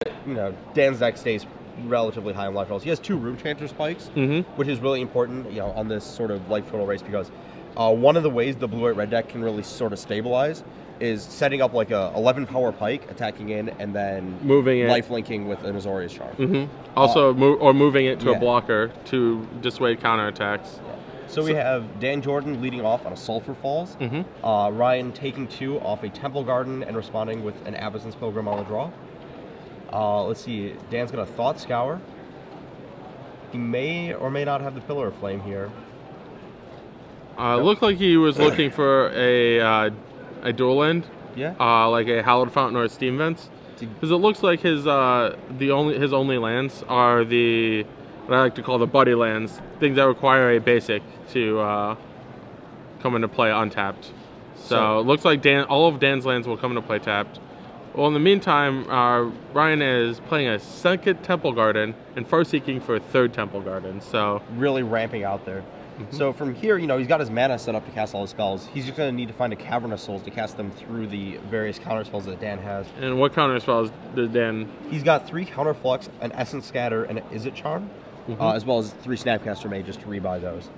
you know, Dan's deck stays relatively high on life totals. He has 2 Rune Chanter spikes, which is really important, you know, on this sort of life total race because one of the ways the blue-white red deck can really sort of stabilize is setting up like a 11 power pike, attacking in, and then moving it, life linking with an Azorius Charm. Also, moving it to a blocker to dissuade counterattacks. Yeah. So we have Dan Jordan leading off on a Sulphur Falls, Ryan taking 2 off a Temple Garden and responding with an Abyssin's Pilgrim on the draw. Let's see, Dan's going to Thought Scour. He may or may not have the Pillar of Flame here. Looked like he was looking for a dual end, like a Hallowed Fountain or a Steam Vents, because it looks like his only lands are the what I like to call the buddy lands, things that require a basic to come into play untapped. So it looks like all of Dan's lands will come into play tapped. Well, in the meantime, Ryan is playing a 2nd Temple Garden and first seeking for a 3rd Temple Garden. So really ramping out there. So from here, you know, he's got his mana set up to cast all his spells. He's just going to need to find a Cavern of Souls to cast them through the various counter spells that Dan has. And what counter spells does Dan? He's got 3 Counterflux, an Essence Scatter, and an Izzet Charm, as well as 3 Snapcaster Mage just to rebuy those.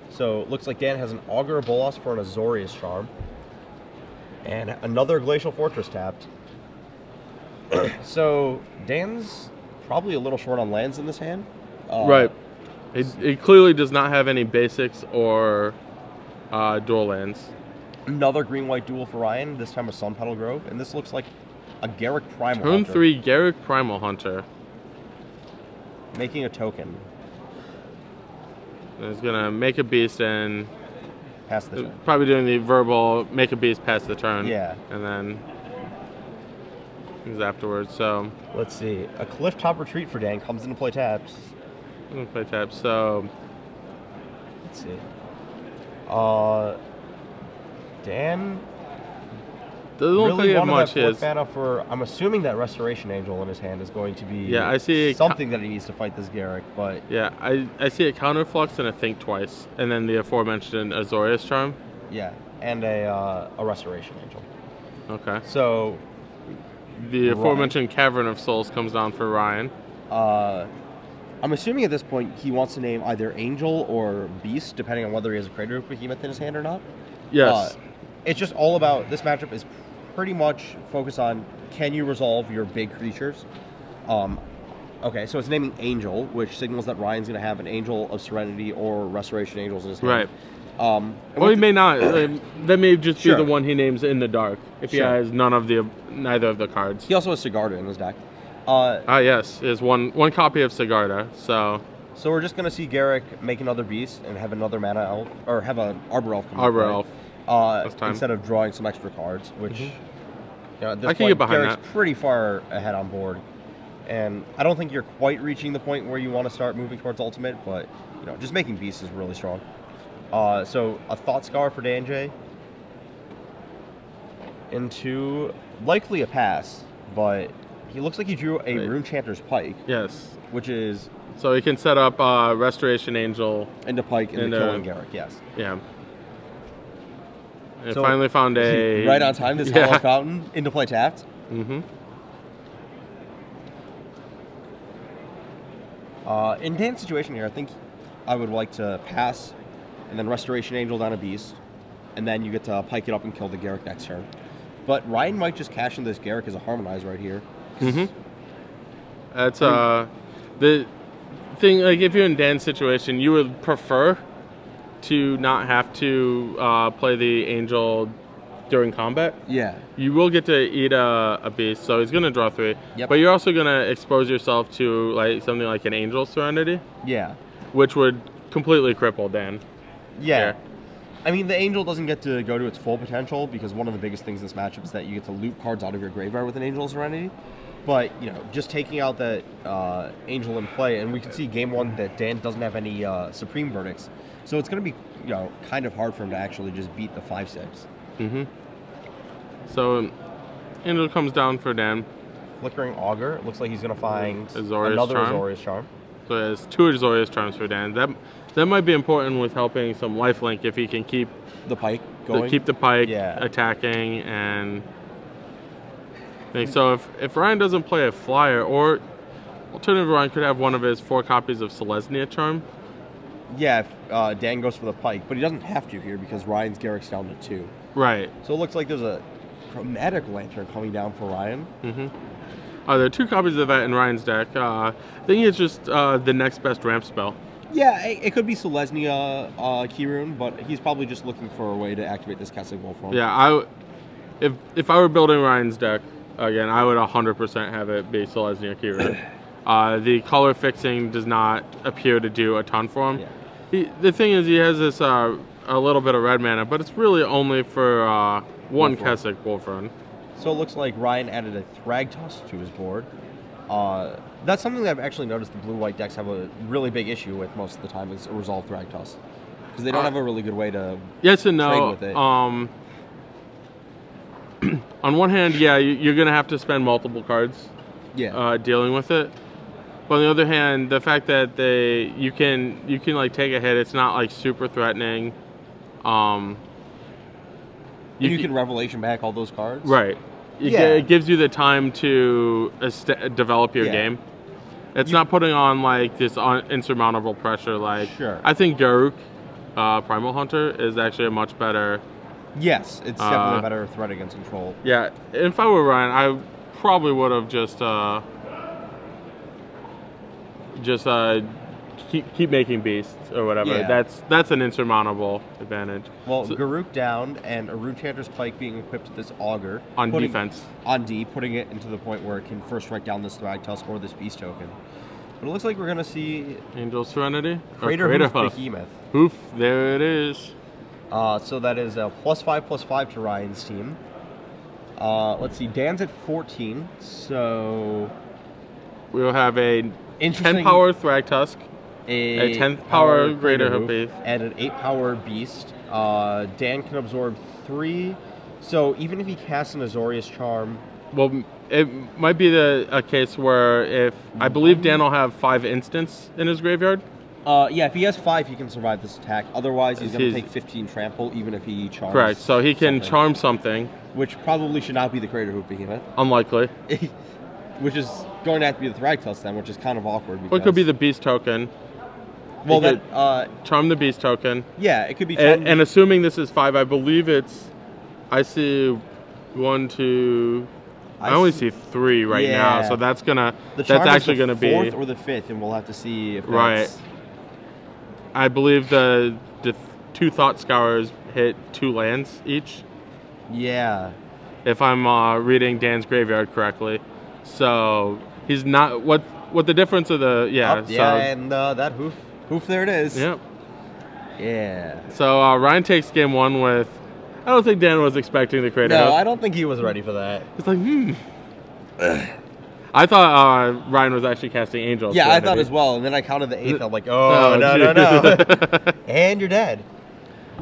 So it looks like Dan has an Augur Bolas for an Azorius Charm, and another Glacial Fortress tapped. So Dan's probably a little short on lands in this hand. Right. It clearly does not have any basics or dual lands. Another green-white duel for Ryan, this time with Sun Petal Grove, and this looks like a Garruk Primal Turn Hunter. 3 Garruk Primal Hunter. Making a token. And he's gonna make a beast and pass the turn. Probably doing the verbal make a beast pass the turn. Yeah. And then things afterwards. So let's see. A Clifftop Retreat for Dan comes into play tapped. Play tap. So let's see. Dan doesn't look like really much. That mana for, I'm assuming that Restoration Angel in his hand is going to be I see something that he needs to fight this Garruk, but yeah, I see a Counterflux and a Think Twice, and then the aforementioned Azorius Charm. Yeah, and a Restoration Angel. Okay. So the aforementioned Cavern of Souls comes down for Ryan. I'm assuming at this point he wants to name either Angel or Beast, depending on whether he has a Crater of Behemoth in his hand or not. Yes. It's just all about, this matchup is pretty much focused on, can you resolve your big creatures? Okay, so it's naming Angel, which signals that Ryan's going to have an Angel of Serenity or Restoration Angels in his hand. Right. Or he may not. That may just be the one he names in the dark, if he has neither of the cards. He also has Sigarda in his deck. Yes, is one copy of Sigarda. So we're just gonna see Garruk make another beast and have another mana elf, or have an Arbor Elf come Arbor Elf. Instead of drawing some extra cards, which you know, at this I can point, get behind Garrick's that. pretty far ahead on board, and I don't think you're quite reaching the point where you want to start moving towards Ultimate, but you know, just making beasts is really strong. So a Thought Scour for Danehy into likely a pass, but he looks like he drew a Rune Chanter's Pike. Yes. Which is... So he can set up Restoration Angel. Into Pike and killing Garruk, yes. Yeah. And so finally found a... Right on time, this Hallowed Fountain into play tapped. In Dan's situation here, I think I would like to pass and then Restoration Angel down a Beast, and then you get to Pike it up and kill the Garruk next turn. But Ryan might just cash in this Garruk as a Harmonize right here. That's the thing. Like if you're in Dan's situation, you would prefer to not have to play the Angel during combat. Yeah. You will get to eat a beast, so he's gonna draw 3. But you're also gonna expose yourself to like something like an Angel Serenity. Yeah. Which would completely cripple Dan. Yeah. I mean, the Angel doesn't get to go to its full potential because one of the biggest things in this matchup is that you get to loop cards out of your graveyard with an Angel Serenity. But, you know, just taking out that Angel in play, and we can see game 1 that Dan doesn't have any Supreme Verdicts. So it's going to be, you know, kind of hard for him to actually just beat the 5/6. So, Angel comes down for Dan. Flickering Augur. It looks like he's going to find Azorius another Charm. Azorius Charm. So he has 2 Azorius Charms for Dan. That might be important with helping some lifelink if he can keep the Pike going. Keep the Pike attacking and So if Ryan doesn't play a flyer, or alternatively Ryan could have one of his 4 copies of Selesnya Charm. Yeah, if Dan goes for the pike, but he doesn't have to here because Ryan's Garrick's down to 2. Right. So it looks like there's a Chromatic Lantern coming down for Ryan. There are 2 copies of that in Ryan's deck. I think it's just the next best ramp spell. Yeah, it could be Selesnya Keyrune, but he's probably just looking for a way to activate this Casting Wolf. Yeah, if I were building Ryan's deck, again, I would 100% have it be Selesnya Keyrune. The color fixing does not appear to do a ton for him. Yeah. The thing is, he has this a little bit of red mana, but it's really only for one Keswick Wolfrun. So it looks like Ryan added a Thragtusk to his board. That's something that I've actually noticed the blue-white decks have a really big issue with most of the time is a Resolve Thragtusk. Because they don't have a really good way to trade with it. On one hand, yeah, you're going to have to spend multiple cards dealing with it. But on the other hand, the fact that you can like take a hit, it's not like super threatening. You can Revelation back all those cards. Right. It gives you the time to develop your game. It's not putting on like this insurmountable pressure. Like I think Garruk, Primal Hunter, is actually a much better. Yes, it's definitely a better threat against control. Yeah, if I were Ryan, I probably would have just keep making beasts or whatever. Yeah. That's an insurmountable advantage. Well, Garruk down and a Ruchanter's Pike being equipped with this Augur on defense. On D, putting it into the point where it can first strike down this Thragtusk or this Beast token. But it looks like we're gonna see Angel Serenity, Crater Hoof Behemoth. Hoof, there it is. So that is a +5/+5 to Ryan's team. Let's see, Dan's at 14, so we'll have a 10 power Thragtusk, a 10th power Greater Hoof, and an 8 power Beast. Dan can absorb 3, so even if he casts an Azorius Charm... Well, it might be a case where if... I believe Dan will have 5 instants in his graveyard. Yeah, if he has 5, he can survive this attack. Otherwise, he's going to take 15 trample, even if he charms. Correct, so he can charm something. Which probably should not be the Crater Hoof Behemoth. Unlikely. Which is going to have to be the Thragtusk then, which is kind of awkward. Or it could be the Beast token. Well, that charm the Beast token. Yeah, it could be. And assuming this is 5, I believe it's. I see 1, 2. I only see 3 right now, so that's gonna. That's actually gonna be 4th or the 5th, and we'll have to see if that's... I believe the 2 Thought Scours hit 2 lands each. Yeah. If I'm reading Dan's graveyard correctly, so he's not. What the difference of the and that hoof there it is. Yep. Yeah. So Ryan takes game 1 with. I don't think Dan was expecting the Crater Hoof. No, I don't think he was ready for that. It's like I thought Ryan was actually casting Angel. Yeah, I thought as well, and then I counted the 8th. I'm like, oh no, and you're dead.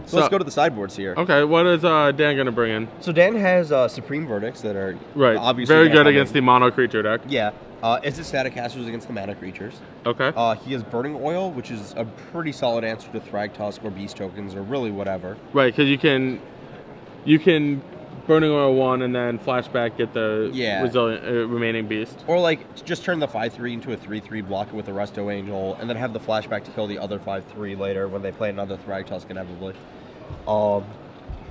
So let's go to the sideboards here. Okay, what is Dan going to bring in? So Dan has Supreme Verdicts that are obviously very good against the mono creature deck. Yeah. Is it Static Casters against the mana creatures? Okay. He has Burning Oil, which is a pretty solid answer to Thragtusk or Beast tokens or really whatever. Right, because you can Burning Oil 1 and then flashback get the resilient remaining beast. Or like just turn the 5/3 into a 3/3, block it with a Resto Angel, and then have the flashback to kill the other 5/3 later when they play another Thragtusk inevitably.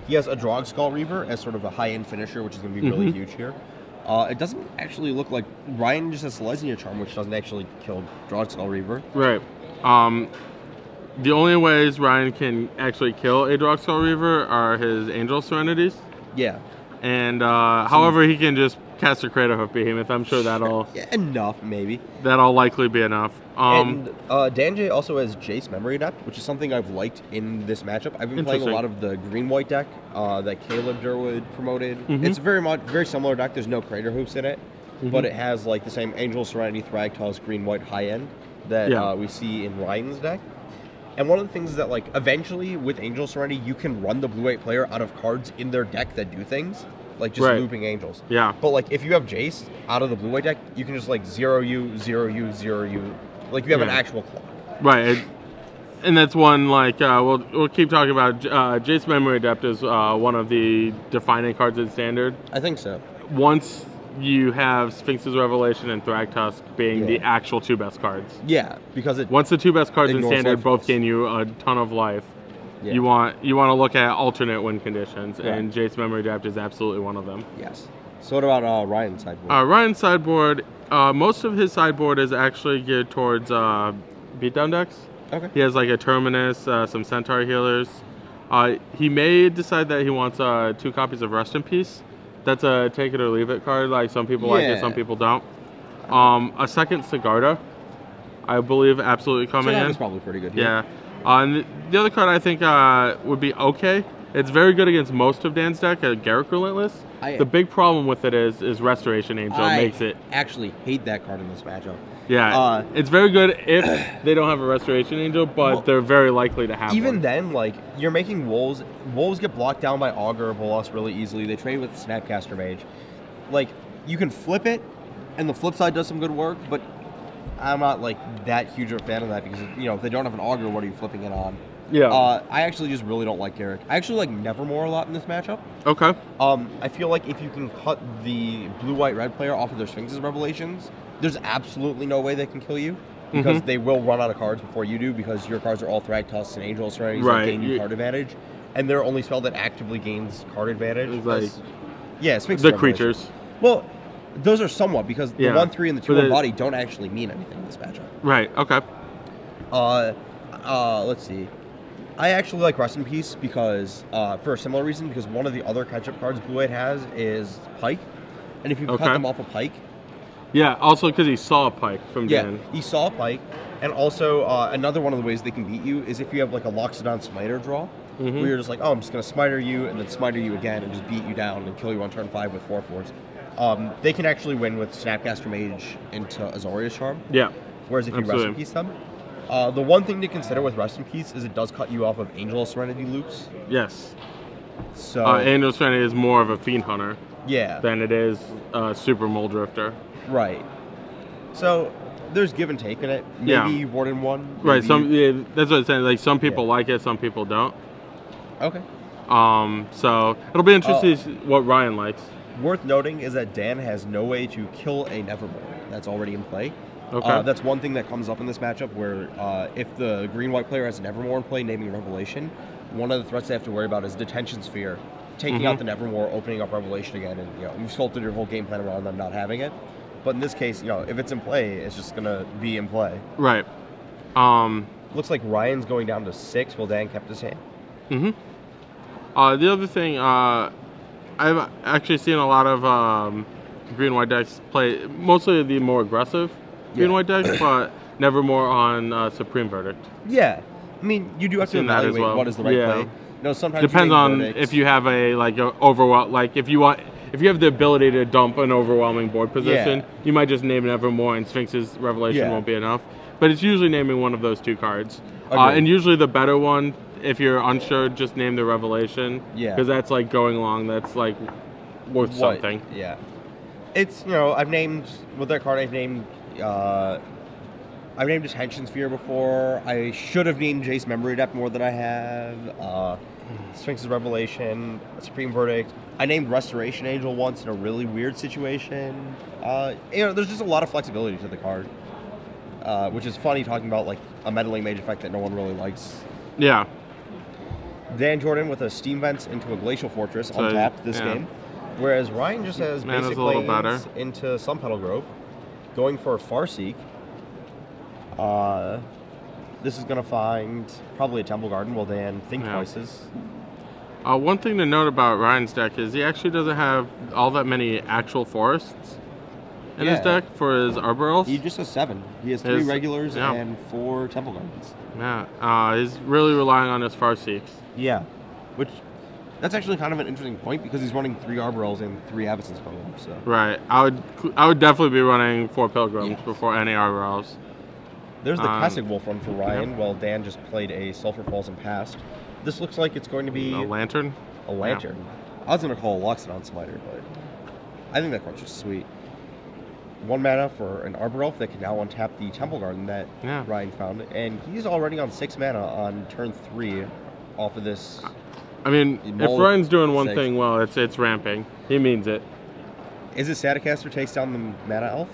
He has a Drogskull Reaver as sort of a high-end finisher, which is going to be really huge here. It doesn't actually look like Ryan just has Selesnya Charm, which doesn't actually kill Drogskull Reaver. Right. The only ways Ryan can actually kill a Drogskull Reaver are his Angel Serenities. Yeah. And however, he can just cast a Crater Hoof Behemoth. I'm sure that'll... Yeah, enough, maybe. That'll likely be enough. And Dan J also has Jace Memory Adept, which is something I've liked in this matchup. I've been playing a lot of the green-white deck that Caleb Durwood promoted. It's very similar deck. There's no Crater Hoops in it, but it has like the same Angel Serenity, Thragtusk, green-white high-end that we see in Ryan's deck. And one of the things is that, like, eventually with Angel Serenity, you can run the blue-white player out of cards in their deck that do things, like just looping angels. Yeah. But, like, if you have Jace out of the blue-white deck, you can just, like, 0U, 0U, 0U. Like, you have an actual clock. Right. And that's one, like, we'll keep talking about. Jace Memory Adept is one of the defining cards in Standard. I think so. Once you have Sphinx's Revelation and Thragtusk being the actual 2 best cards. Yeah, because once the 2 best cards in Standard both life gain you a ton of life, you want to look at alternate win conditions, and Jace Memory Adapt is absolutely one of them. Yes. So what about Ryan's sideboard? Ryan's sideboard, most of his sideboard is actually geared towards beatdown decks. Okay. He has like a Terminus, some Centaur healers. He may decide that he wants 2 copies of Rest in Peace. That's a take it or leave it card. Like some people like it, some people don't. A second Sigarda, I believe, absolutely coming in. That's probably pretty good here. Yeah. And the other card I think would be okay. It's very good against most of Dan's deck, Garruk Relentless. The big problem with it is Restoration Angel makes it. I actually hate that card in this matchup. Yeah, it's very good if they don't have a Restoration Angel, but they're very likely to have even one. Then, like, you're making Wolves. Wolves get blocked down by Augur or Bolas really easily. They trade with Snapcaster Mage. Like, you can flip it, and the flip side does some good work, but I'm not, like, that huge of a fan of that because, you know, if they don't have an Augur, what are you flipping it on? Yeah. I actually just really don't like Garruk. I actually like Nevermore a lot in this matchup. Okay. I feel like if you can cut the blue-white-red player off of their Sphinx's Revelations, there's absolutely no way they can kill you because they will run out of cards before you do because your cards are all Thragtusks and Angel Serenities that gain you card advantage, and their only spell that actively gains card advantage is Sphinx's the creatures. Well, those are somewhat because the 1/3 and the 2/1 body don't actually mean anything in this matchup. Right. Okay. Let's see. I actually like Rest in Peace because, for a similar reason, because one of the other catch-up cards Blue-White has is Pike, and if you cut them off a Pike... Yeah, also because he saw a Pike from Dan. Yeah, he saw a Pike, and also another one of the ways they can beat you is if you have like a Loxodon Smiter draw, where you're just like, oh, I'm just going to Smiter you, and then Smiter you again, and just beat you down and kill you on turn 5 with 4/4s. They can actually win with Snapcaster Mage into Azorius Charm. Yeah. Whereas if you Rest in Peace them... the one thing to consider with Rest in Peace is it does cut you off of Angel of Serenity loops. Yes. So Angel of Serenity is more of a Fiend Hunter. Yeah. Than it is Super Mole Drifter. Right. So there's give and take in it. Maybe Warden 1. Right. That's what I'm saying. Like some people like it, some people don't. Okay. So it'll be interesting to see what Ryan likes. Worth noting is that Dan has no way to kill a Nevermore that's already in play. Okay. That's one thing that comes up in this matchup where if the green-white player has a Nevermore in play, naming Revelation, one of the threats they have to worry about is Detention Sphere, taking out the Nevermore, opening up Revelation again, and you've sculpted your whole game plan around them not having it. But in this case, if it's in play, it's just gonna be in play. Right. Looks like Ryan's going down to 6 while Dan kept his hand. The other thing, I've actually seen a lot of green-white decks play mostly the more aggressive green-white decks, but Nevermore on Supreme Verdict. Yeah, I mean you do have to evaluate what is the right play. No, sometimes depends on if you have a overwhelm. Like if you have the ability to dump an overwhelming board position, you might just name Nevermore, and Sphinx's Revelation won't be enough. But it's usually naming one of those 2 cards, and usually the better one. If you're unsure, just name the Revelation. Yeah, because that's like going along. That's like worth something. Yeah, it's I've named with that card. I've named Detention Sphere before. I should have named Jace Memory Adept more than I have. Sphinx's Revelation, Supreme Verdict. I named Restoration Angel once in a really weird situation. There's just a lot of flexibility to the card, which is funny talking about like a meddling mage effect that no one really likes. Yeah. Dan Jordan with a Steam Vents into a Glacial Fortress untapped this game, whereas Ryan just has basic planes into Sunpetal Grove, going for Farseek. This is going to find probably a Temple Garden while Dan think twices. One thing to note about Ryan's deck is he actually doesn't have all that many actual forests in his deck for his Arbor Elves. He just has 7. He has 3 regulars and 4 Temple Gardens. Yeah, he's really relying on his Farseeks. Yeah, that's actually kind of an interesting point because he's running 3 Arbor Elves and 3 Avacyn's Pilgrims. So. Right, I would definitely be running 4 Pilgrims before any Arbor Elves. There's the Classic Wolf run for Ryan, while Dan just played a Sulphur Falls and passed. This looks like it's going to be... A Lantern? A Lantern. I was going to call a Loxodon Smiter, but I think that card's just sweet. 1 mana for an Arbor Elf that can now untap the Temple Garden that Ryan found, and he's already on 6 mana on turn 3 off of this. I mean, if Ryan's doing one thing well, it's ramping. He means it. Is it Staticaster takes down the Mana Elf?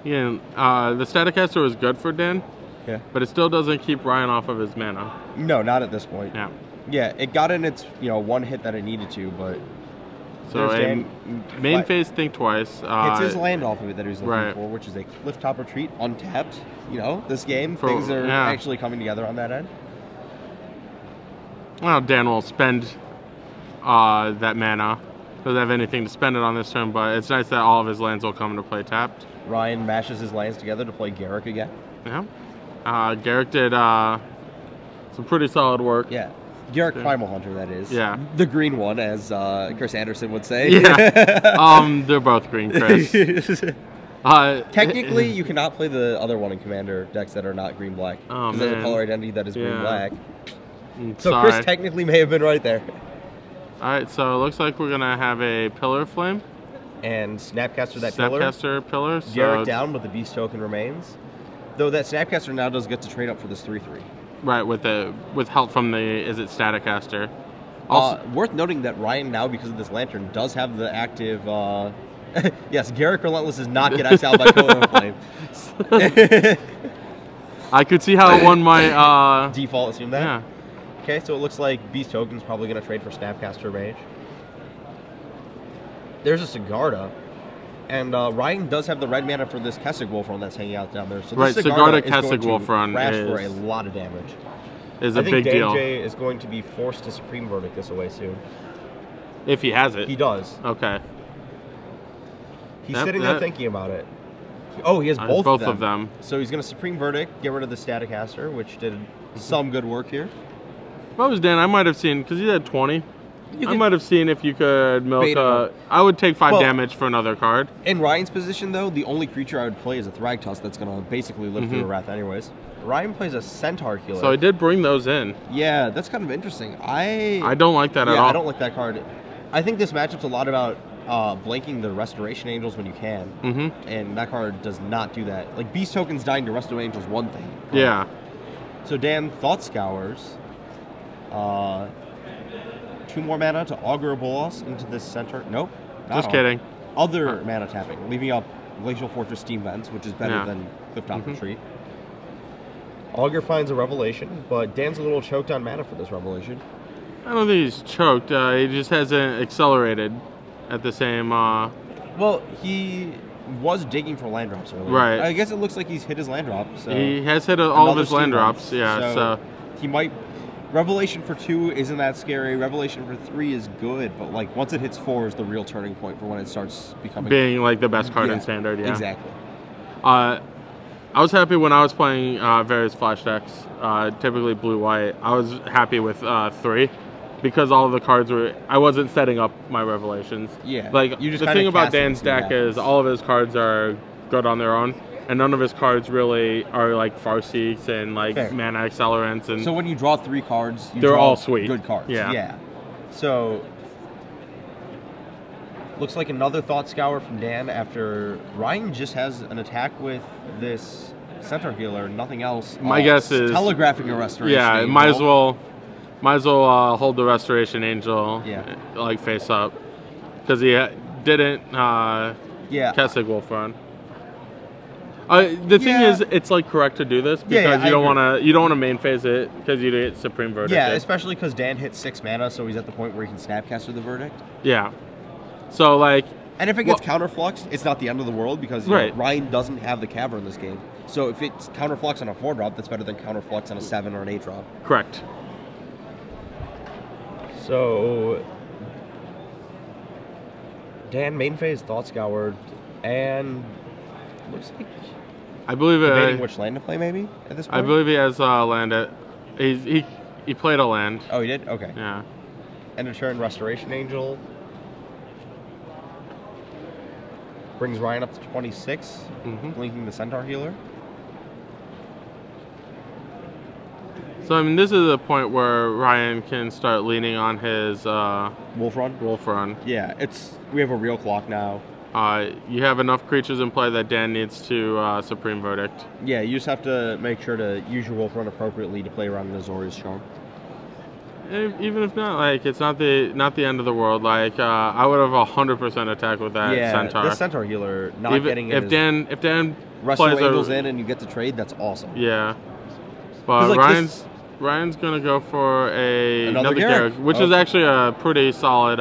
Yeah, the Staticaster was good for Dan. Yeah. But it still doesn't keep Ryan off of his mana. No, not at this point. Yeah. Yeah, it got in its one hit that it needed to, but so main phase think twice. It's his land off of it that he was looking right. for, which is a Clifftop Retreat untapped. This game things are actually coming together on that end. Well, Dan will spend that mana. Doesn't have anything to spend it on this turn, but it's nice that all of his lands will come into play tapped. Ryan mashes his lands together to play Garruk again. Yeah. Garruk did some pretty solid work. Yeah. Garruk Primal Hunter, that is. Yeah. The green one, as Chris Anderson would say. Yeah. They're both green, Chris. Technically, you cannot play the other one in Commander decks that are not green-black. Because there's a color identity that is green-black. So sorry. Chris technically may have been right there. Alright, so it looks like we're going to have a Pillar Flame. And Snapcaster that pillar. Snapcaster Pillar. So Garruk down, but the Beast token remains. Though that Snapcaster now does get to trade up for this 3/3. Right, with help from is it Staticaster. Worth noting that Ryan now, because of this Lantern, does have the active... yes, Garruk Relentless does not get exiled by Pillar Flame. I could see how one might... default assume that? Yeah. Okay, so it looks like Beast Token's probably going to trade for Snapcaster Mage. There's a Sigarda. And Ryan does have the red mana for this Kessig Wolfrun that's hanging out down there. So right, this Sigarda is Kessig going Wolfrun to crash for a lot of damage. Is a big deal. I think is going to be forced to Supreme Verdict this away soon. If he has it. He does. Okay. He's sitting there thinking about it. Oh, he has both of them. So he's going to Supreme Verdict, get rid of the Staticaster, which did some good work here. If I was Dan, I might have seen, because he had 20, I might have seen if you could milk I would take 5 damage for another card. In Ryan's position, though, the only creature I would play is a Thragtusk that's going to basically live through a Wrath anyways. Ryan plays a Centaur Healer. So I did bring those in. Yeah, that's kind of interesting. I don't like that at all. I don't like that card. I think this matchup's a lot about blanking the Restoration Angels when you can. And that card does not do that. Like, Beast Tokens dying to Restoration Angels one thing. Yeah. So Dan Thought Scours. 2 more mana to Augur a Bolas into this center. Nope. Just kidding. Other mana tapping, leaving up Glacial Fortress Steam Vents, which is better than Clifftop Retreat. Augur finds a Revelation, but Dan's a little choked on mana for this Revelation. I don't think he's choked. He just hasn't accelerated at the same... Well, he was digging for land drops earlier. Right. I guess it looks like he's hit his land drop. So he has hit all of his land drops, yeah. So he might... Revelation for 2 isn't that scary. Revelation for 3 is good, but like once it hits 4 is the real turning point for when it starts becoming... Being like the best card in Standard, yeah. Exactly. I was happy when I was playing various flash decks, typically blue-white. I was happy with 3 because all of the cards were... I wasn't setting up my Revelations. Yeah. Like, you just the thing about Dan's deck is all of his cards are good on their own. And none of his cards really are like Farseeks and like mana accelerants. And so when you draw 3 cards, they're all sweet. Good cards. Yeah. So looks like another Thought Scour from Dan after Ryan just has an attack with this Centaur Healer, nothing else. My guess is telegraphing a Restoration. Yeah, Angel. might as well hold the Restoration Angel. Like face up because he didn't. Kessig Wolfrun. The thing is, it's like correct to do this because you don't want to main phase it because you get Supreme Verdict. Yeah, especially because Dan hit 6 mana, so he's at the point where he can Snapcaster the Verdict. Yeah. So like, and if it gets counterfluxed, it's not the end of the world because Ryan doesn't have the Cavern in this game. So if it's counterflux on a 4-drop, that's better than counterflux on a 7 or an 8-drop. Correct. So Dan main phase Thought Scoured and looks like. I believe debating which land to play, maybe at this point. I believe he has land at. He played a land. Oh, he did. Okay. Yeah. End of turn, Restoration Angel brings Ryan up to 26, blinking the Centaur Healer. So I mean, this is a point where Ryan can start leaning on his Wolfrun. Yeah, we have a real clock now. You have enough creatures in play that Dan needs to Supreme Verdict. Yeah, you just have to make sure to use your Wolfrun appropriately to play around the Azorius Charm. even if not, like it's not the end of the world. Like I would have 100% attacked with that Centaur. Yeah, the Centaur healer not getting if Dan wrestle plays angels in and you get to trade, that's awesome. Yeah, but like Ryan's gonna go for another Garrick, which is actually a pretty solid.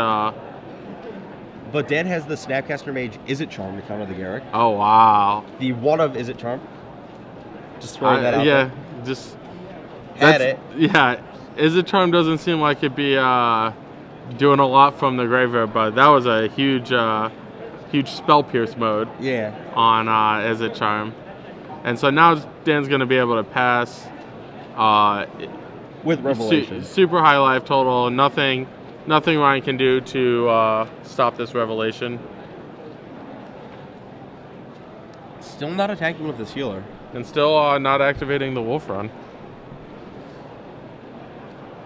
But Dan has the Snapcaster Mage Izzet Charm to counter the Garrick. Oh wow! The one of Izzet Charm. Just throwing that out. Yeah, there. just had it. Yeah, Izzet Charm doesn't seem like it'd be doing a lot from the graveyard, but that was a huge spell pierce mode. Yeah. On Izzet Charm, and so now Dan's gonna be able to pass. With Revelation. Super high life total. Nothing Ryan can do to stop this Revelation. Still not attacking with this healer. And still not activating the Wolf Run.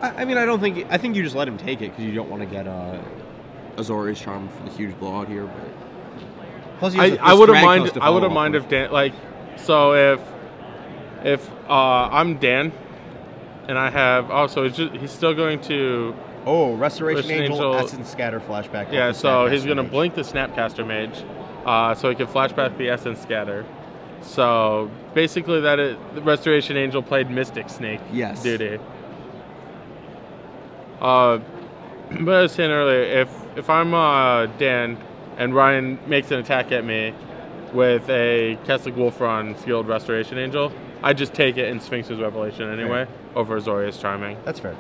I mean, I think you just let him take it because you don't want to get Azorius Charm for the huge blowout here. But plus, I wouldn't mind if Dan, like, so if I'm Dan, and I have so he's still going to Restoration Angel, Essence Scatter flashback. Yeah, so he's gonna blink the Snapcaster Mage, so he can flashback the Essence Scatter. So basically, the Restoration Angel played Mystic Snake duty. But as I was saying earlier, if I'm Dan and Ryan makes an attack at me with a Kessig Wolf Run Field Restoration Angel, I just take it and Sphinx's Revelation anyway over Azorius Charming. That's fair.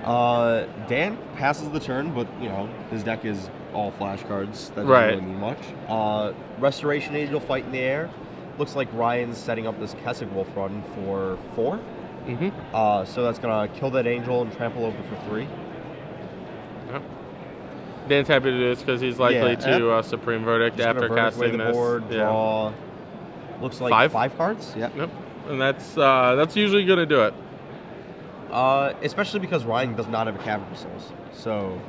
Dan passes the turn, but his deck is all flash cards. That doesn't really mean much. Restoration Angel fight in the air. Looks like Ryan's setting up this Kessig Wolf Run for 4. Mm-hmm. So that's gonna kill that angel and trample over for 3. Yep. Dan's happy to do this because he's likely to Supreme Verdict after casting this. Board, draw. Looks like 5 cards. Yep. And that's usually gonna do it. Especially because Ryan does not have a Cavern of Souls. So,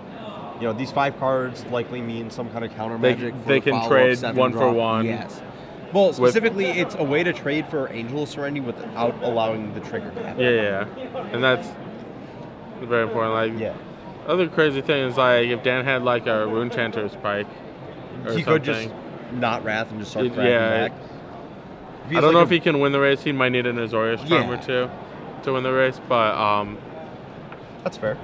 these 5 cards likely mean some kind of counter magic. They can trade 1 for 1. Yes. Well, specifically, it's a way to trade for Angel of Serenity without allowing the trigger to happen. Yeah. And that's very important. Like, other crazy thing is, like, if Dan had, like, a Rune Chanter's Pike or something. He could just not Wrath and just start cracking back. I don't know if he can win the race. He might need an Azorius Charm or 2 to win the race, but that's fair.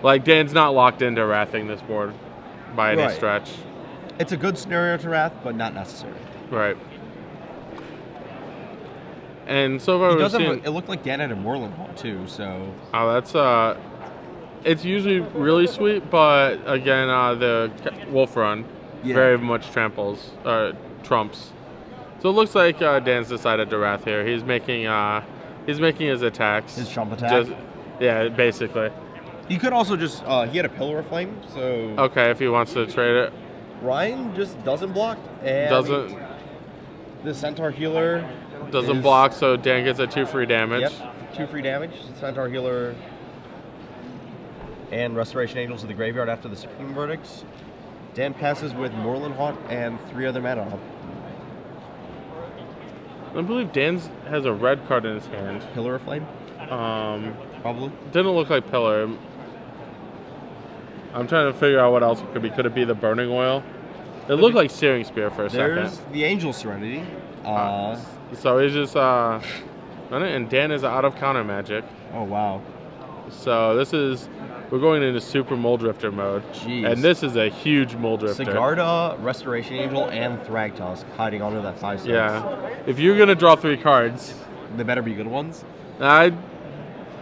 Like, Dan's not locked into wrathing this board by any stretch. It's a good scenario to wrath, but not necessary. Right. And so far we've seen... It looked like Dan had a Moorland Haunt too, so... Oh, that's... It's usually really sweet, but again, the Wolf Run very much trumps. So it looks like Dan's decided to wrath here. He's making his attacks. His Trump attack? Basically. He could also just... he had a Pillar of Flame, so... Okay, if he wants to trade it. Ryan just doesn't block. And the Centaur Healer... Doesn't block, so Dan gets a 2 free damage. Yep, 2 free damage. Centaur Healer and Restoration Angels to the graveyard after the Supreme Verdict. Dan passes with Moorland Haunt and 3 other mana. I believe Dan has a red card in his hand. Pillar of Flame? Probably. Didn't look like Pillar. I'm trying to figure out what else it could be. Could it be the Burning Oil? It looked like Searing Spear for a second. There's the Angel Serenity. So he's just and Dan is out of counter magic. Oh wow. So we're going into super Moldrifter mode. Jeez. And this is a huge Moldrifter. Sigarda, Restoration Angel, and Thragtusk hiding under that 5/6. Yeah. If you're gonna draw 3 cards, they better be good ones.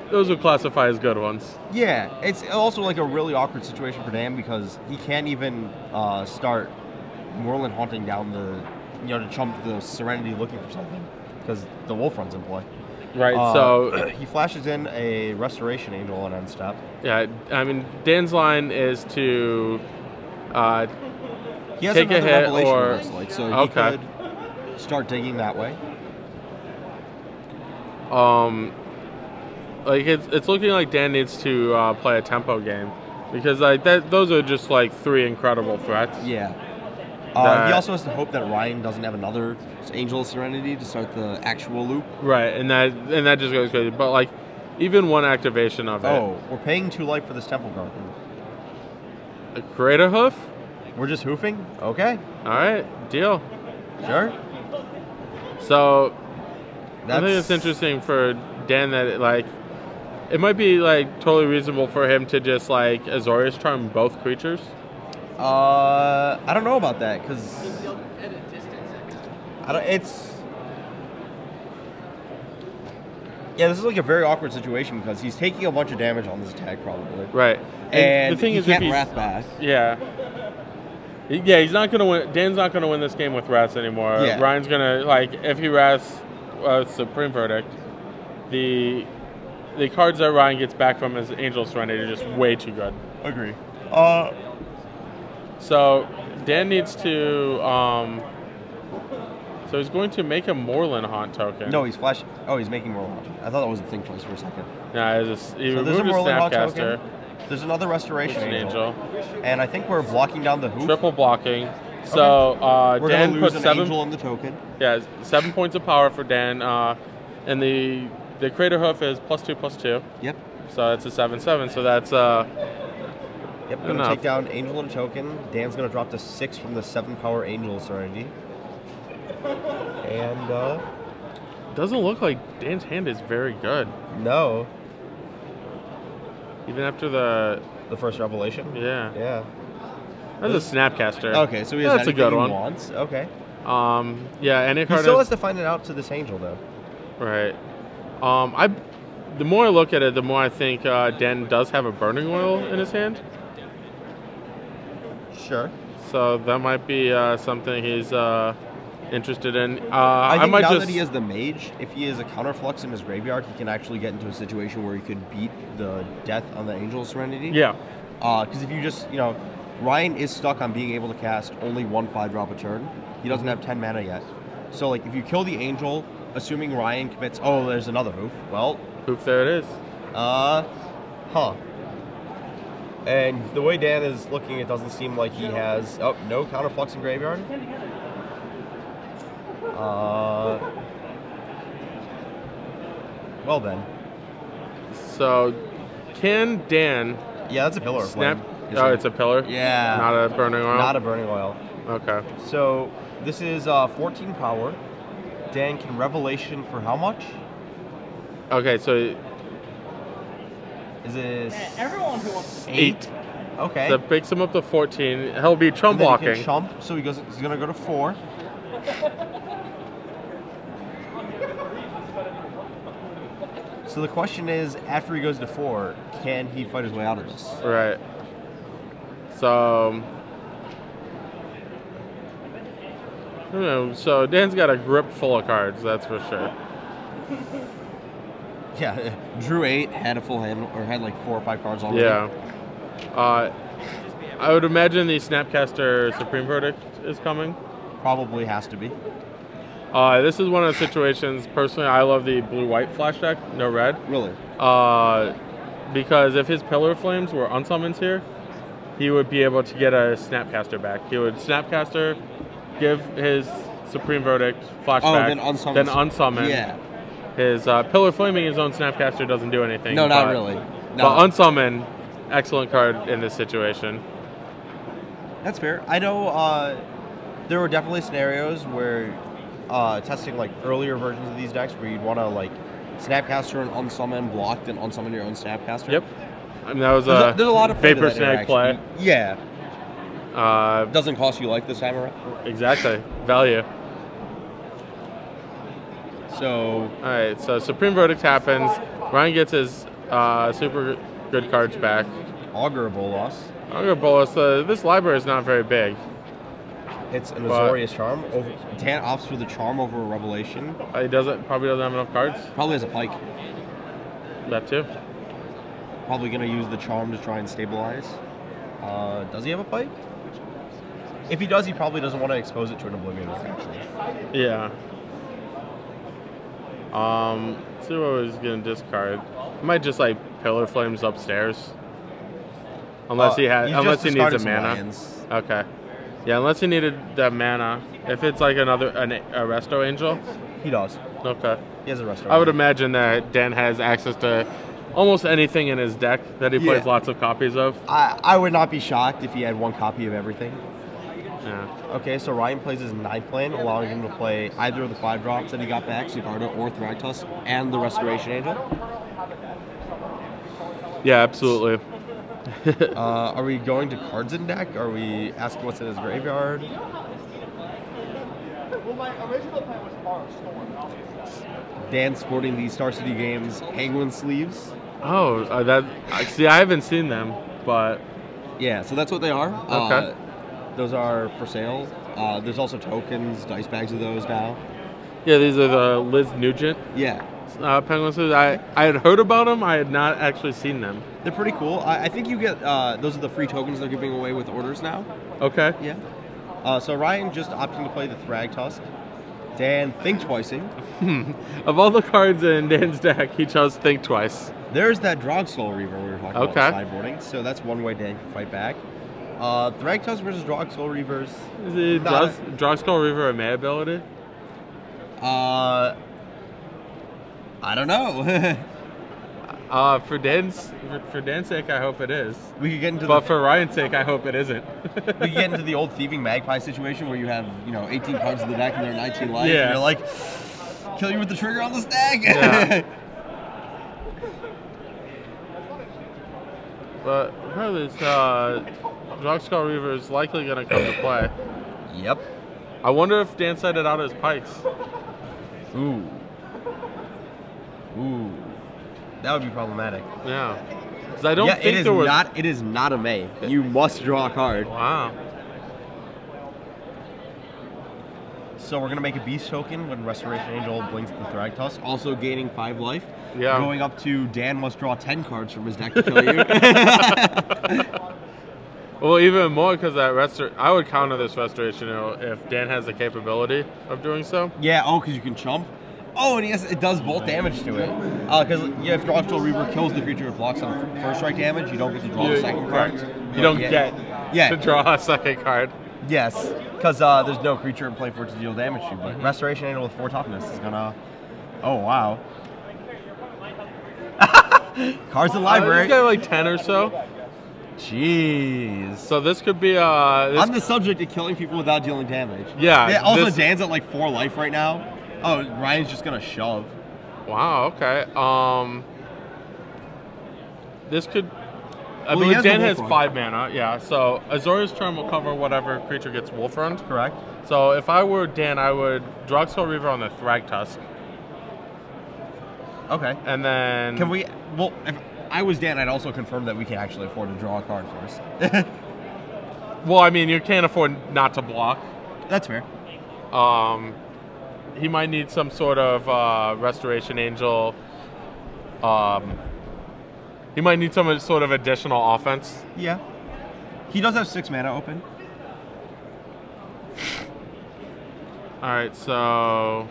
Those would classify as good ones. Yeah, it's also like a really awkward situation for Dan because he can't even start Moorland Haunting down to chump the Serenity looking for something because the Wolf Run's in play. Right, so... he flashes in a Restoration Angel on end step. Yeah, I mean, Dan's line is to he has take a hit Revelation, or... it looks like, so he could start digging that way. Like it's looking like Dan needs to play a tempo game because like those are just like 3 incredible threats. Yeah. He also has to hope that Ryan doesn't have another Angel of Serenity to start the actual loop. Right, and that just goes crazy. But like Even one activation of it. Oh, we're paying 2 life for this temple card. A Crater Hoof? We're just hoofing? Okay. Alright, deal. Sure. So, I think it's interesting for Dan that, like, it might be, like, totally reasonable for him to just, like, Azorius Charm both creatures. I don't know about that, because... Yeah, this is like a very awkward situation because he's taking a bunch of damage on this attack, probably. Right. And the thing he is, can't Wrath back. Yeah. Yeah, he's not going to win. Dan's not going to win this game with Wraths anymore. Yeah. Ryan's going to, like, if he Wraths Supreme Verdict, the cards that Ryan gets back from his Angel Serenity are just way too good. Agree. So, Dan needs to, so he's going to make a Moorland Haunt token. No, he's flashing. Oh, he's making Moorland Haunt. I thought that was the thing twice for a second. Nah, he so removed there's a his Moorland Haunt Snapcaster. token. There's another Restoration Angel. And I think we're blocking down the hoof. Triple blocking. So we're Dan gonna lose puts an 7 angel in the token. Yeah, 7 points of power for Dan. And the Crater Hoof is +2/+2. Yep. So it's a 7/7. So that's Yep, we're gonna take down Angel and token. Dan's gonna drop to 6 from the 7 power Angel Serenity. And doesn't look like Dan's hand is very good. No. Even after the first revelation? Yeah. Yeah. That's a Snapcaster. Okay, so he has that's a good one. Wants. Okay. Yeah, any card he still has to find it out to this Angel though. Right. The more I look at it, the more I think Dan does have a Burning Oil in his hand. Sure. So that might be something he's interested in. I think now just... that he has the Mage, if he has a Counterflux in his graveyard, he can actually get into a situation where he could beat the death on the Angel Serenity. Yeah. Because if you just, Ryan is stuck on being able to cast only 1 5-drop a turn. He doesn't have 10 mana yet. So, like, if you kill the Angel, assuming Ryan commits... Oh, there's another hoof. Well... Hoof, there it is. Huh. And the way Dan is looking, it doesn't seem like he has... Oh, no Counterflux in graveyard. Well then. So, can Dan... Yeah, that's a Pillar of Flame. Oh, it's a Pillar? Yeah. Not a Burning Oil? Not a Burning Oil. Okay. So, this is 14 power. Dan can Revelation for how much? Okay, so... Is this... Everyone who wants 8. Okay. So that picks him up to 14. He'll be chump and then blocking. He can chump, so he's going to go to 4. So the question is, after he goes to 4, can he fight his way out of this? Right. So... I don't know. So Dan's got a grip full of cards, that's for sure. Yeah, drew 8, had a full hand, or had like 4 or 5 cards already. Yeah. I would imagine the Snapcaster Supreme Verdict is coming. Probably has to be. This is one of the situations, personally, I love the blue-white flash deck, no red. Really? Because if his Pillar of Flames were unsummons here, he would be able to get a Snapcaster back. He would Snapcaster, give his Supreme Verdict, flashback, then unsummon. Yeah. His Pillar Flaming his own Snapcaster doesn't do anything. No, not really. No. But unsummon, excellent card in this situation. That's fair. I know there were definitely scenarios where testing like earlier versions of these decks where you'd want to like Snapcaster and unsummon, block, then unsummon your own Snapcaster. Yep. I mean, that was there's a lot of Vapor Snag play. Yeah. Doesn't cost you life this time around. Exactly. Value. So, alright, so Supreme Verdict happens. Ryan gets his super good cards back. Augur Bolas. Augur Bolas, this library is not very big. It's an Azorius Charm. Dan opts for the Charm over a Revelation. He probably doesn't have enough cards. Probably has a Pike. That too. Probably going to use the Charm to try and stabilize. Does he have a Pike? If he does, he probably doesn't want to expose it to an Oblivion Orb, actually. Yeah. Let's see what he's going to discard. He might just like Pillar Flames upstairs. Unless he needs a mana. Lions. Okay. Yeah, unless he needed that mana. If it's like a Resto Angel. He does. Okay. He has a restoration. I would imagine that Dan has access to almost anything in his deck that he plays lots of copies of. I would not be shocked if he had one copy of everything. Yeah. Okay, so Ryan plays his 9th land, allowing him to play either of the 5 drops that he got back, Sigarda or Thragtusk, and the Restoration Angel. Yeah, absolutely. Are we going to cards in deck? Are we asking what's in his graveyard? Well, my original plan was Storm. Dan sporting the Star City Games Penguin sleeves. Oh, see, I haven't seen them, but yeah, so that's what they are. Okay. Those are for sale. There's also tokens, dice bags of those now. Yeah, these are the Liz Nugent. Yeah. Penguin sleeves. I had heard about them. I had not actually seen them. They're pretty cool. I think you get those are the free tokens they're giving away with orders now. Okay. Yeah. So Ryan just opting to play the Thragtusk. Dan think twicing. Of all the cards in Dan's deck, he chose Think Twice. There's that Drogskull Reaver we were talking about sideboarding. So that's one way Dan can fight back. Thragtusk versus Drogskull Reavers. Is it Drogskull Reaver a May ability? I don't know. For Dan's sake, I hope it is. We could get into but for Ryan's sake, I hope it isn't. We could get into the old Thieving Magpie situation where you have 18 cards in the deck and there are 19 life. Yeah. And you're like, kill you with the trigger on the stack. Yeah. But this Drogskull Reaver is likely going to come to play. Yep. I wonder if Dan set it out as pikes. Ooh. That would be problematic. Yeah. Because I don't think there was... It is not a May. You must draw a card. Wow. So we're going to make a Beast token when Restoration Angel blinks the Thragtusk, also gaining 5 life. Yeah. Going up to Dan must draw 10 cards from his deck to kill you. Well, even more because I would counter this Restoration if Dan has the capability of doing so. Yeah, because you can chump. Oh, and yes, it does bolt damage to it. Because if Drogskull Reaver kills the creature it blocks on first strike damage, you don't get to draw the second card. You don't get to draw a second card. Yes, because there's no creature in play for it to deal damage to. But Restoration Angel with 4 toughness is gonna... Oh, wow. Cards in library. He's got like 10 or so. Jeez. So this could be I'm the subject of killing people without dealing damage. Yeah. Also, Dan's at like 4 life right now. Oh, Ryan's just gonna shove. Wow. Okay. This could. I believe Dan has 5 mana. Yeah. So Azorius Charm will cover whatever creature gets Wolf Run. Correct. So if I were Dan, I would Drogskull Reaver on the Thragtusk. Okay. And then can we? Well, if I was Dan, I'd also confirm that we can actually afford to draw a card first. Well, I mean, you can't afford not to block. That's fair. He might need some sort of Restoration Angel. He might need some sort of additional offense. Yeah. He does have 6 mana open. Alright, so...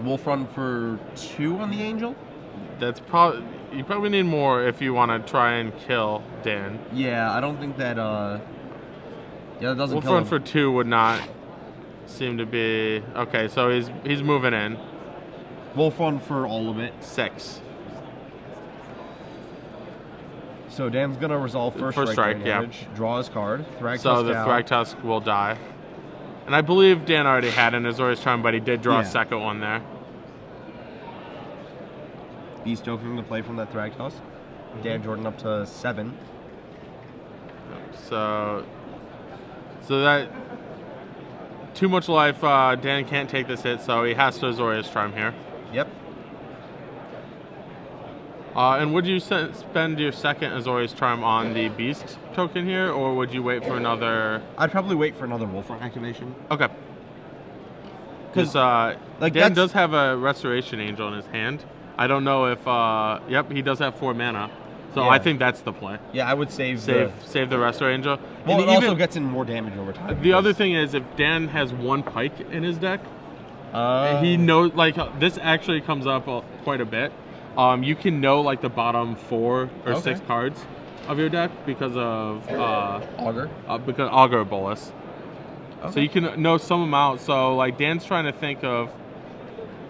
Wolf Run for 2 on the Angel? That's probably... You probably need more if you want to try and kill Dan. Yeah, I don't think that, Yeah, that doesn't Wolf kill Run him. for 2 would not seem to be... Okay, so he's moving in. Wolf Run for all of it. 6. So Dan's gonna resolve first strike damage, draw his card, Thragtusk so the Thragtusk will die. And I believe Dan already had an Azorius Charm, but he did draw a second one there. Beast token to play from that Thragtusk. Dan Jordan up to 7. So that too much life. Dan can't take this hit, so he has to Azorius Charm here. Yep. And would you spend your second Azorius Charm on the Beast token here, or would you wait for another... I'd probably wait for another Wolf Run activation. Okay. Because Dan does have a Restoration Angel in his hand. I don't know if... Yep, he does have 4 mana. So I think that's the play. Yeah, I would save the Restoration Angel. Well, and it also gets in more damage over time. The other thing is, if Dan has 1 Pike in his deck, he knows... Like, this actually comes up quite a bit. You can know like the bottom 4 or 6 cards of your deck because of Augur. Because Augur Bolus. Okay. So you can know some amount. So like Dan's trying to think of.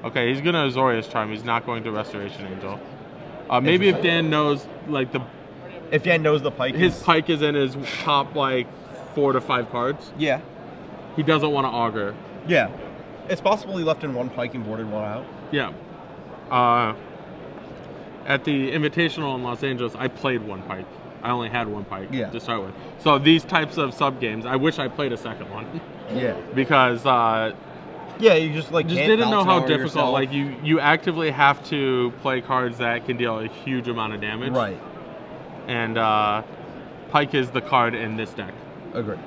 Okay, he's gonna Azorius Charm. He's not going to Restoration Angel. Maybe if Dan knows like the. If Dan knows the pike. His pike is in his top like 4 to 5 cards. Yeah. He doesn't want to augur. Yeah. It's possible he left in 1 pike and boarded 1 out. Yeah. At the Invitational in Los Angeles, I played 1 pike. I only had 1 pike to start with. So these types of sub games, I wish I played a second one. Yeah. Because yeah, you just like just didn't know how difficult. Yourself. Like you actively have to play cards that can deal a huge amount of damage. Right. And pike is the card in this deck. Agreed.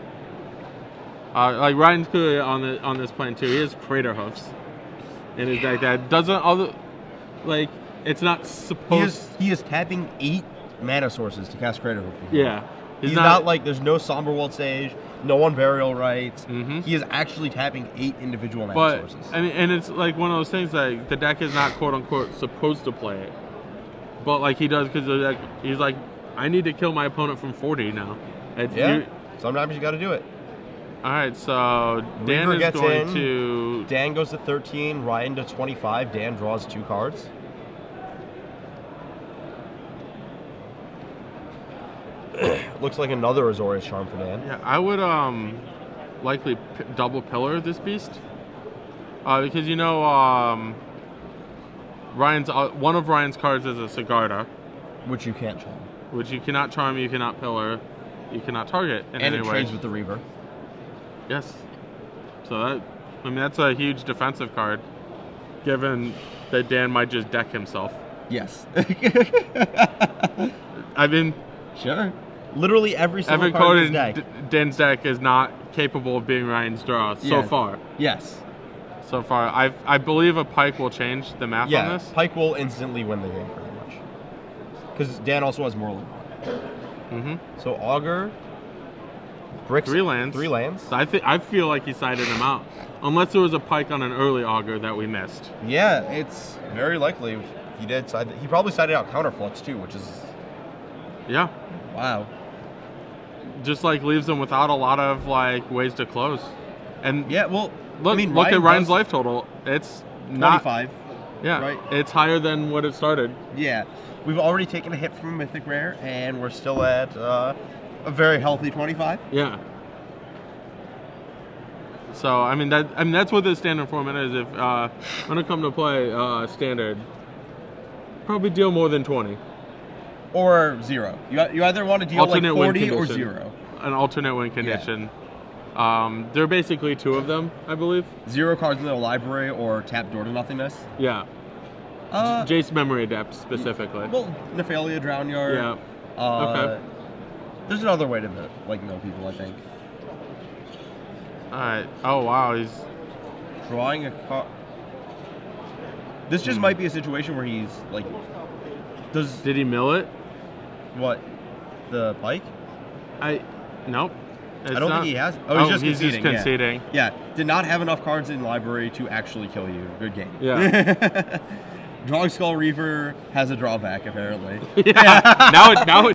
Like Ryan's good on this plan too. He has Crater Hoofs in his deck that doesn't like it's not supposed. He is tapping 8 mana sources to cast Crater Hoof. Yeah. He's not like there's no Somber World Sage, no Unburial Rites. Mm-hmm. He is actually tapping 8 individual mana sources. And it's like one of those things that the deck is not quote unquote supposed to play it, but like he does because he's like, I need to kill my opponent from 40 now. Sometimes you got to do it. All right, so Dan Reaver is gets going in, to. Dan goes to 13, Ryan to 25. Dan draws 2 cards. Looks like another Azorius Charm for Dan. Yeah, I would likely double pillar this beast because you know Ryan's one of Ryan's cards is a Sigarda, which you can't charm. Which you cannot charm, you cannot pillar, you cannot target in and any it way. trades with the Reaver. Yes. So that's a huge defensive card, given that Dan might just deck himself. Yes. I mean, sure. Literally every single card in his deck. Dan's deck is not capable of being Ryan's draw so far. Yes. So far, I believe a pike will change the math on this. Pike will instantly win the game pretty much. Because Dan also has Morley. Mm-hmm. So Augur, bricks 3 lands. 3 lands. So I feel like he sided him out, unless there was a pike on an early Augur that we missed. Yeah, it's very likely he did side. He probably sided out Counterflux too, which is. Yeah. Wow. Just like leaves them without a lot of like ways to close. And yeah, well, look at Ryan's life total. It's 25. Yeah, right. It's higher than what it started. Yeah, we've already taken a hit from a Mythic Rare, and we're still at a very healthy 25. Yeah. So I mean that's what the standard format is. If when it come to play standard, probably deal more than 20. Or 0. You either want to deal alternate like 40 or 0. An alternate win condition. Yeah. There are basically 2 of them, I believe. 0 cards in the library or tap door to nothingness. Yeah. Jace Memory Adept specifically. Well, Nephalia Drownyard. Yeah. Okay. There's another way to mill people, I think. Alright. Oh wow, he's drawing a card. This just might be a situation where he's like. Did he mill it? What? The pike? Nope. I don't think he has. He's just conceding. Yeah. Did not have enough cards in library to actually kill you. Good game. Yeah. Drawing Skull Reaver has a drawback apparently. Yeah. Now it